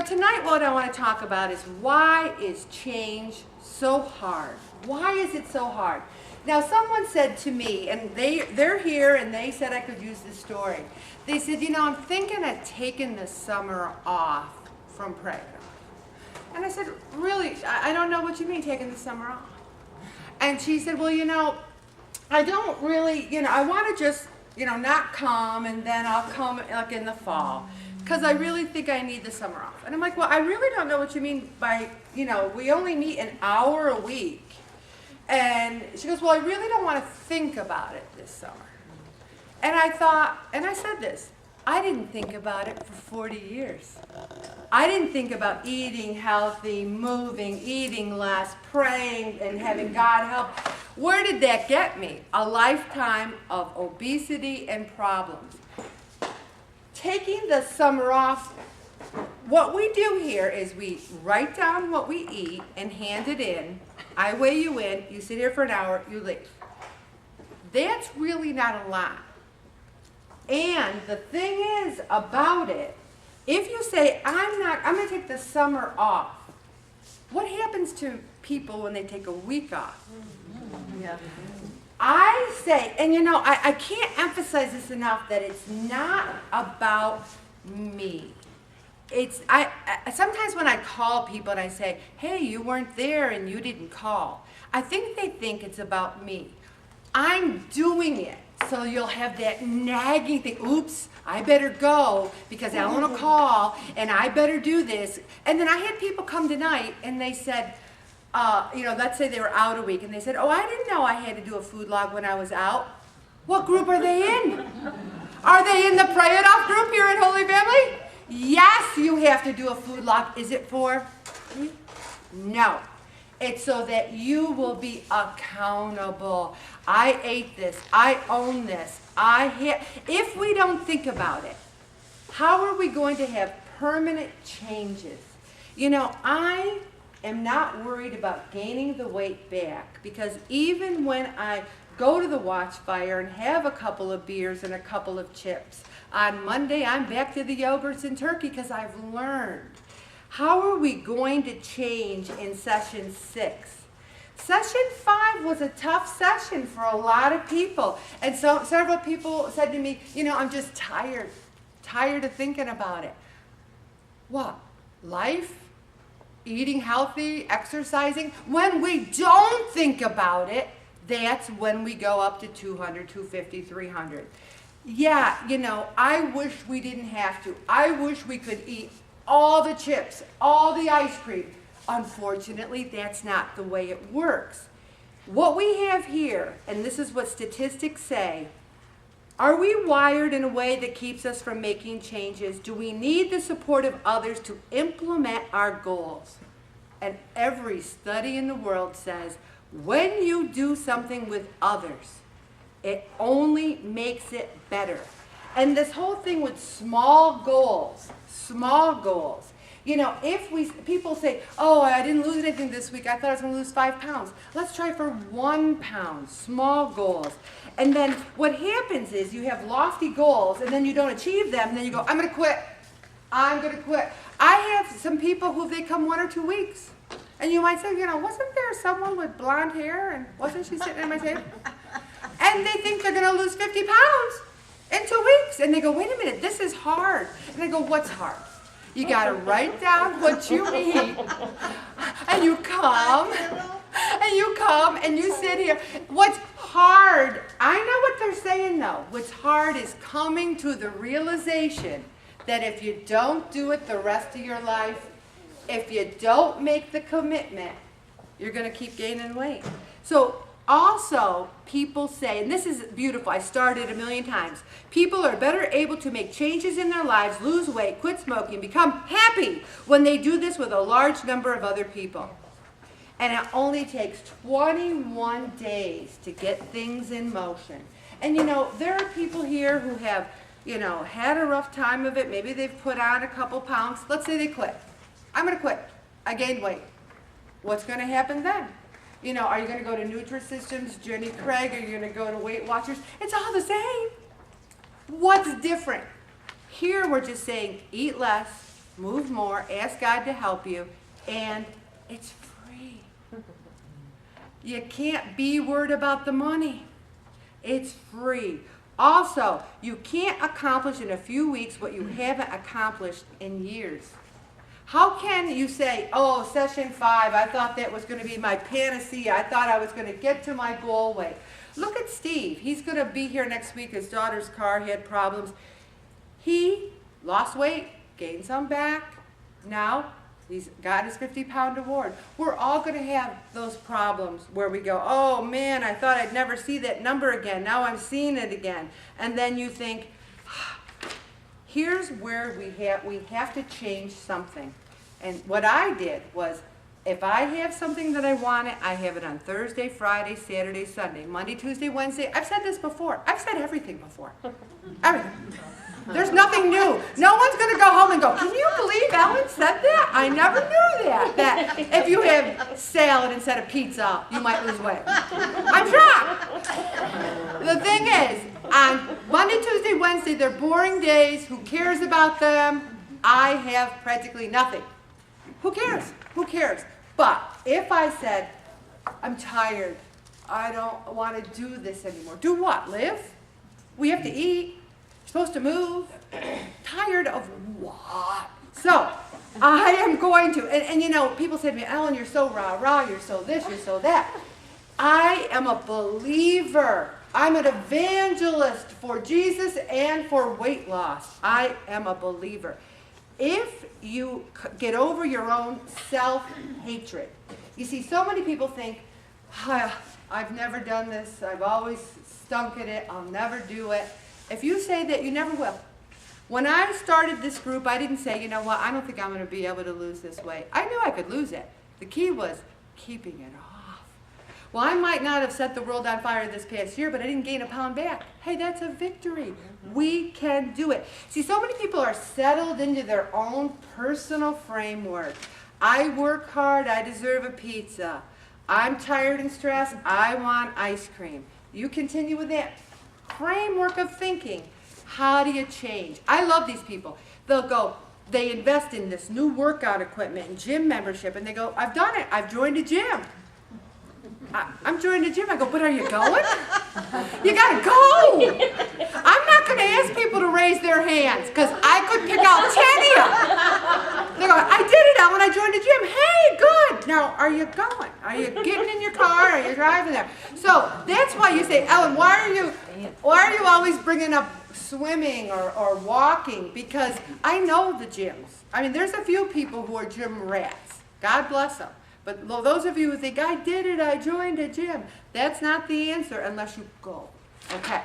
tonight what I want to talk about is why is change so hard? Why is it so hard? Now, someone said to me, and they're here, and they said I could use this story. They said, I'm thinking of taking the summer off from praying. And I said, really? I don't know what you mean, taking the summer off. And she said, well, I don't really, I want to just, not come, and then I'll come like in the fall, because I really think I need the summer off. And I'm like, well, I really don't know what you mean by, we only meet an hour a week. And she goes, well, I really don't want to think about it this summer. And I thought, and I said this, I didn't think about it for 40 years. I didn't think about eating healthy, moving, eating less, praying, and having God help. Where did that get me? A lifetime of obesity and problems. Taking the summer off, what we do here is we write down what we eat and hand it in. I weigh you in, you sit here for an hour, you leave. That's really not a lot. And the thing is about it, if you say, I'm going to take the summer off, what happens to people when they take a week off? Yeah. I say, and I can't emphasize this enough, that it's not about me. Sometimes when I call people and I say, hey, you weren't there and you didn't call, I think they think it's about me. I'm doing it, so you'll have that nagging thing, oops, I better go because Ellen will call and I better do this. And then I had people come tonight and they said, let's say they were out a week and they said, oh, I didn't know I had to do a food log when I was out. What group are they in? Are they in the Pray It Off group here at Holy Family? Yes, you have to do a food log. Is it for me? No. It's so that you will be accountable. I ate this. I own this. If we don't think about it, how are we going to have permanent changes? I am not worried about gaining the weight back, because even when I go to the Watchfire and have a couple of beers and a couple of chips, on Monday I'm back to the yogurts and turkey because I've learned. How are we going to change in session 6? Session 5 was a tough session for a lot of people. And so several people said to me, I'm just tired of thinking about it. What? Life? Eating healthy? Exercising? When we don't think about it, that's when we go up to 200, 250, 300. Yeah, I wish we didn't have to. I wish we could eat all the chips, all the ice cream. Unfortunately, that's not the way it works. What we have here, and this is what statistics say, are we wired in a way that keeps us from making changes? Do we need the support of others to implement our goals? And every study in the world says, when you do something with others, it only makes it better. And this whole thing with small goals, if people say, oh, I didn't lose anything this week, I thought I was going to lose 5 pounds. Let's try for 1 pound, small goals. And then what happens is you have lofty goals and then you don't achieve them, and then you go, I'm going to quit. I have some people who they come 1 or 2 weeks. And you might say, wasn't there someone with blonde hair and wasn't she sitting at my table? And they think they're going to lose 50 pounds in 2 weeks. And they go, wait a minute, this is hard. And I go, what's hard? You got to write down what you eat. And you come and you sit here. What's hard, I know what they're saying though. What's hard is coming to the realization that if you don't do it the rest of your life, if you don't make the commitment, you're going to keep gaining weight. So also, people say, and this is beautiful, I started a million times, people are better able to make changes in their lives, lose weight, quit smoking, become happy when they do this with a large number of other people. And it only takes 21 days to get things in motion. And there are people here who have, had a rough time of it. Maybe they've put on a couple pounds. Let's say they quit. I'm going to quit. I gained weight. What's going to happen then? Are you going to go to Nutrisystems, Jenny Craig? Are you going to go to Weight Watchers? It's all the same. What's different? Here we're just saying eat less, move more, ask God to help you, and it's free. You can't be worried about the money. It's free. Also, you can't accomplish in a few weeks what you haven't accomplished in years. How can you say, oh, session 5, I thought that was going to be my panacea. I thought I was going to get to my goal weight. Look at Steve. He's going to be here next week. His daughter's car had problems. He lost weight, gained some back. Now he's got his 50-pound award. We're all going to have those problems where we go, oh man, I thought I'd never see that number again. Now I'm seeing it again. And then you think, here's where we have to change something. And what I did was, if I have something that I wanted, I have it on Thursday, Friday, Saturday, Sunday, Monday, Tuesday, Wednesday. I've said this before. I've said everything before. Everything. There's nothing new. No one's going to go home and go, can you believe Ellen said that? I never knew that. That if you have salad instead of pizza, you might lose weight. I'm shocked. The thing is, on Monday, Tuesday, Wednesday, they're boring days. Who cares about them? I have practically nothing. Who cares? Who cares? But if I said, I'm tired, I don't want to do this anymore. Do what? Live? We have to eat. You're supposed to move. Tired of what? So, I am going to, and you know, people say to me, Ellen, you're so rah-rah, you're so this, you're so that. I am a believer. I'm an evangelist for Jesus and for weight loss. I am a believer. If you get over your own self-hatred, you see, so many people think, I've never done this, I've always stunk at it, I'll never do it. If you say that, you never will. When I started this group, I didn't say, you know what, I don't think I'm going to be able to lose this weight. I knew I could lose it. The key was keeping it off. Well, I might not have set the world on fire this past year, but I didn't gain a pound back. Hey, that's a victory. We can do it. See, so many people are settled into their own personal framework. I work hard, I deserve a pizza. I'm tired and stressed, I want ice cream. You continue with that framework of thinking. How do you change? I love these people. They'll go, they invest in this new workout equipment and gym membership, and they go, I've done it, I've joined a gym. I'm joining the gym. I go, but are you going? You gotta go. I'm not going to ask people to raise their hands because I could pick out 10 of them. They go, I did it, Ellen. I joined the gym. Hey, good. Now, are you going? Are you getting in your car? Are you driving there? So that's why you say, Ellen, why are you always bringing up swimming or walking? Because I know the gyms. I mean, there's a few people who are gym rats. God bless them. But those of you who think, I did it, I joined a gym, that's not the answer unless you go. Okay.